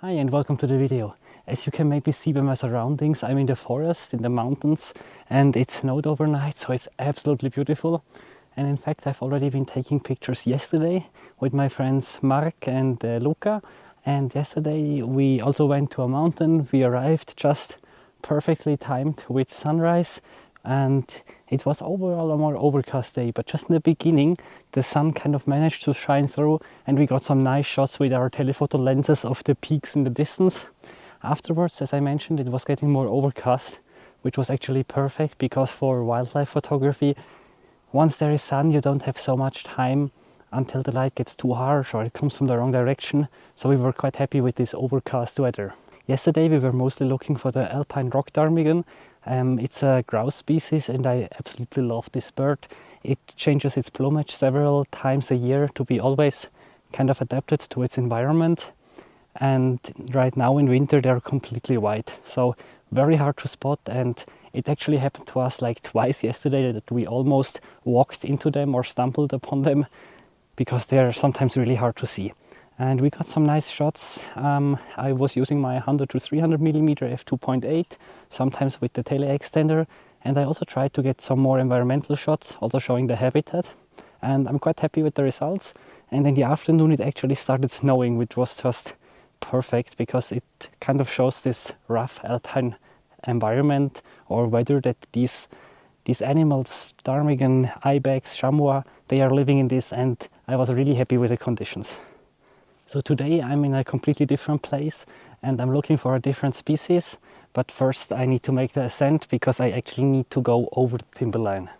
Hi and welcome to the video. As you can maybe see by my surroundings, I'm in the forest, in the mountains, and it snowed overnight, so it's absolutely beautiful. And in fact, I've already been taking pictures yesterday with my friends Mark and Luca. And yesterday we also went to a mountain. We arrived just perfectly timed with sunrise, and it was overall a more overcast day, but just in the beginning the sun kind of managed to shine through and we got some nice shots with our telephoto lenses of the peaks in the distance. Afterwards, as I mentioned, it was getting more overcast, which was actually perfect because for wildlife photography, once there is sun, you don't have so much time until the light gets too harsh or it comes from the wrong direction. So we were quite happy with this overcast weather. Yesterday we were mostly looking for the alpine rock ptarmigan. It's a grouse species and I absolutely love this bird. It changes its plumage several times a year to be always kind of adapted to its environment. And right now in winter they're completely white, so very hard to spot. And it actually happened to us like twice yesterday that we almost walked into them or stumbled upon them because they're sometimes really hard to see. And we got some nice shots. I was using my 100-300mm f2.8, sometimes with the tele-extender, and I also tried to get some more environmental shots, also showing the habitat. And I'm quite happy with the results. And in the afternoon it actually started snowing, which was just perfect because it kind of shows this rough alpine environment or weather that these animals, ptarmigan, ibex, chamois, they are living in this, and I was really happy with the conditions. So today I'm in a completely different place and I'm looking for a different species, but first I need to make the ascent because I actually need to go over the timberline.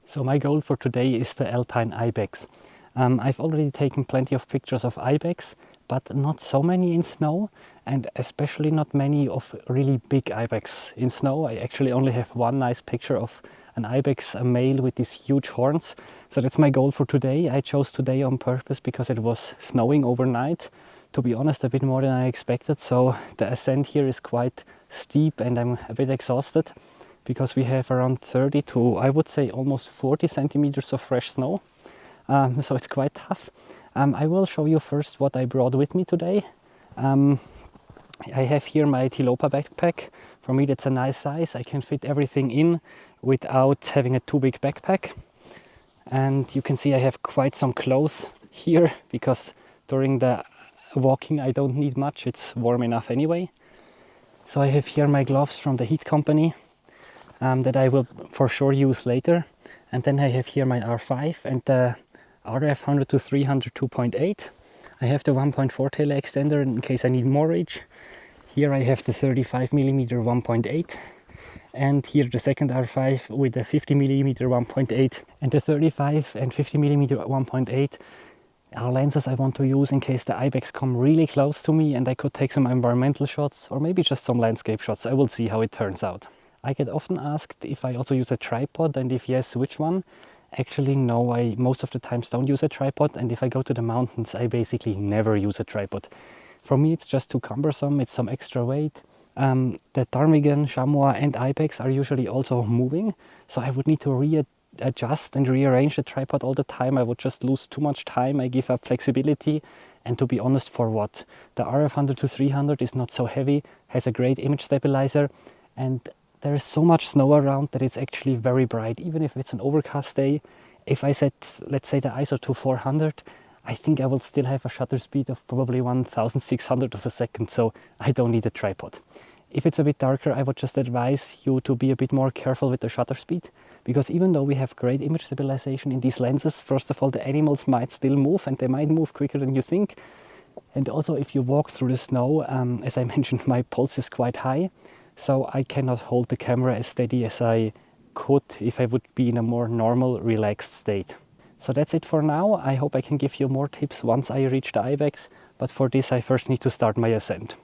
So my goal for today is the alpine ibex. I've already taken plenty of pictures of ibex, but not so many in snow, and especially not many of really big ibex in snow. I actually only have one nice picture of an ibex, a male with these huge horns. So that's my goal for today. I chose today on purpose because it was snowing overnight. To be honest, a bit more than I expected. So the ascent here is quite steep and I'm a bit exhausted because we have around 30 to, I would say, almost 40 centimeters of fresh snow. So it's quite tough. I will show you first what I brought with me today. I have here my Tilopa backpack. For me that's a nice size. I can fit everything in without having a too big backpack. And you can see I have quite some clothes here because during the walking I don't need much. It's warm enough anyway. So I have here my gloves from the Heat Company that I will for sure use later. And then I have here my R5 and the RF100-300 2.8. I have the 1.4 tele extender in case I need more reach. Here I have the 35mm 1.8, and here the second R5 with the 50mm 1.8, and the 35 and 50mm 1.8 are lenses I want to use in case the ibex come really close to me and I could take some environmental shots or maybe just some landscape shots. I will see how it turns out. I get often asked if I also use a tripod, and if yes, which one. Actually, no, I most of the times don't use a tripod, and if I go to the mountains, I basically never use a tripod. For me, it's just too cumbersome, it's some extra weight. The ptarmigan, chamois and ibex are usually also moving, so I would need to readjust and rearrange the tripod all the time. I would just lose too much time, I give up flexibility, and to be honest, for what? The RF100-300 is not so heavy, has a great image stabilizer, and there is so much snow around that it's actually very bright. Even if it's an overcast day, if I set, let's say, the ISO to 400, I think I will still have a shutter speed of probably 1600 of a second, so I don't need a tripod. If it's a bit darker, I would just advise you to be a bit more careful with the shutter speed, because even though we have great image stabilization in these lenses, first of all, the animals might still move and they might move quicker than you think. And also, if you walk through the snow, as I mentioned, my pulse is quite high. So I cannot hold the camera as steady as I could if I would be in a more normal, relaxed state. So that's it for now. I hope I can give you more tips once I reach the ibex, but for this I first need to start my ascent.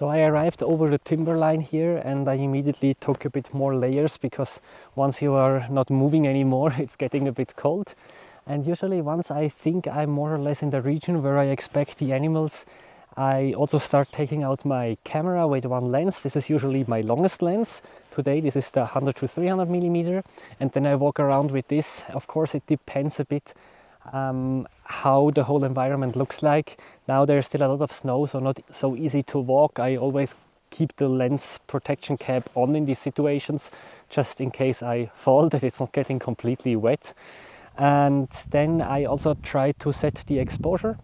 So I arrived over the timberline here and I immediately took a bit more layers because once you are not moving anymore, it's getting a bit cold. And usually once I think I'm more or less in the region where I expect the animals, I also start taking out my camera with one lens. This is usually my longest lens. Today this is the 100-300mm, and then I walk around with this. Of course it depends a bit how the whole environment looks like. Now there's still a lot of snow, so not so easy to walk. I always keep the lens protection cap on in these situations, just in case I fall, that it's not getting completely wet. And then I also try to set the exposure,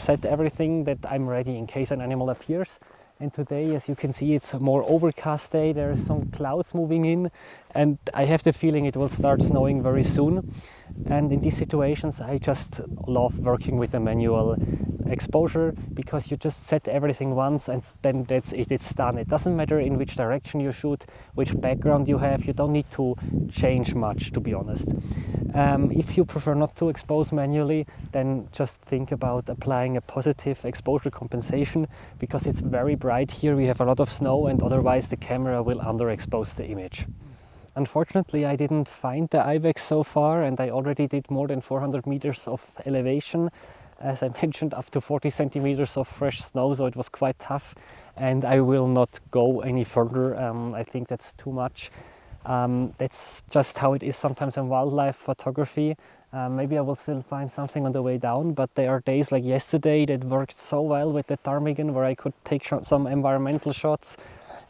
set everything that I'm ready in case an animal appears. And today, as you can see, it's a more overcast day. There are some clouds moving in and I have the feeling it will start snowing very soon. And in these situations, I just love working with the manual exposure because you just set everything once and then that's it, it's done. It doesn't matter in which direction you shoot, which background you have, you don't need to change much, to be honest. If you prefer not to expose manually, then just think about applying a positive exposure compensation because it's very bright here. We have a lot of snow and otherwise the camera will underexpose the image. Unfortunately, I didn't find the ibex so far and I already did more than 400 meters of elevation. As I mentioned, up to 40 centimeters of fresh snow, so it was quite tough and I will not go any further. I think that's too much. That's just how it is sometimes in wildlife photography. Maybe I will still find something on the way down, but there are days like yesterday that worked so well with the ptarmigan where I could take some environmental shots.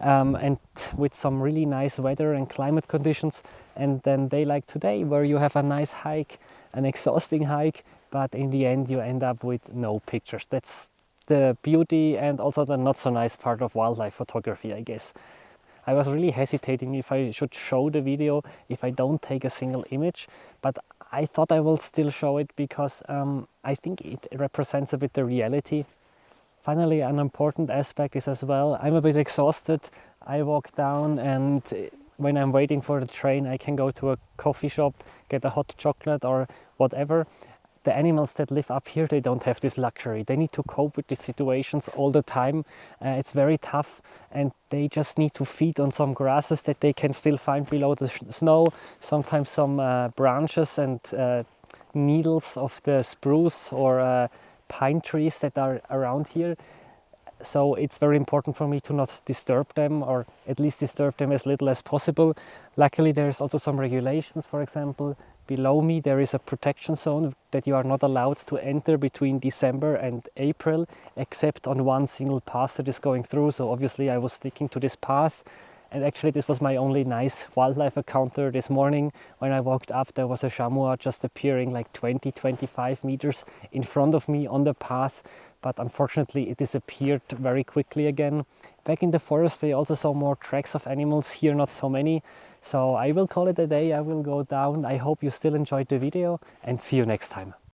And with some really nice weather and climate conditions, and then day like today where you have a nice hike, an exhausting hike, but in the end you end up with no pictures. That's the beauty and also the not so nice part of wildlife photography, I guess. I was really hesitating if I should show the video if I don't take a single image, but I thought I will still show it because I think it represents a bit the reality. Finally, an important aspect is as well, I'm a bit exhausted. I walk down and when I'm waiting for the train, I can go to a coffee shop, get a hot chocolate or whatever. The animals that live up here, they don't have this luxury. They need to cope with these situations all the time. It's very tough and they just need to feed on some grasses that they can still find below the snow. Sometimes some branches and needles of the spruce or pine trees that are around here. So it's very important for me to not disturb them, or at least disturb them as little as possible. Luckily there's also some regulations. For example, below me there is a protection zone that you are not allowed to enter between December and April except on one single path that is going through. So obviously I was sticking to this path. And actually this was my only nice wildlife encounter this morning. When I walked up, there was a chamois just appearing like 20-25 meters in front of me on the path. But unfortunately it disappeared very quickly again. Back in the forest I also saw more tracks of animals, here not so many. So I will call it a day, I will go down. I hope you still enjoyed the video and see you next time.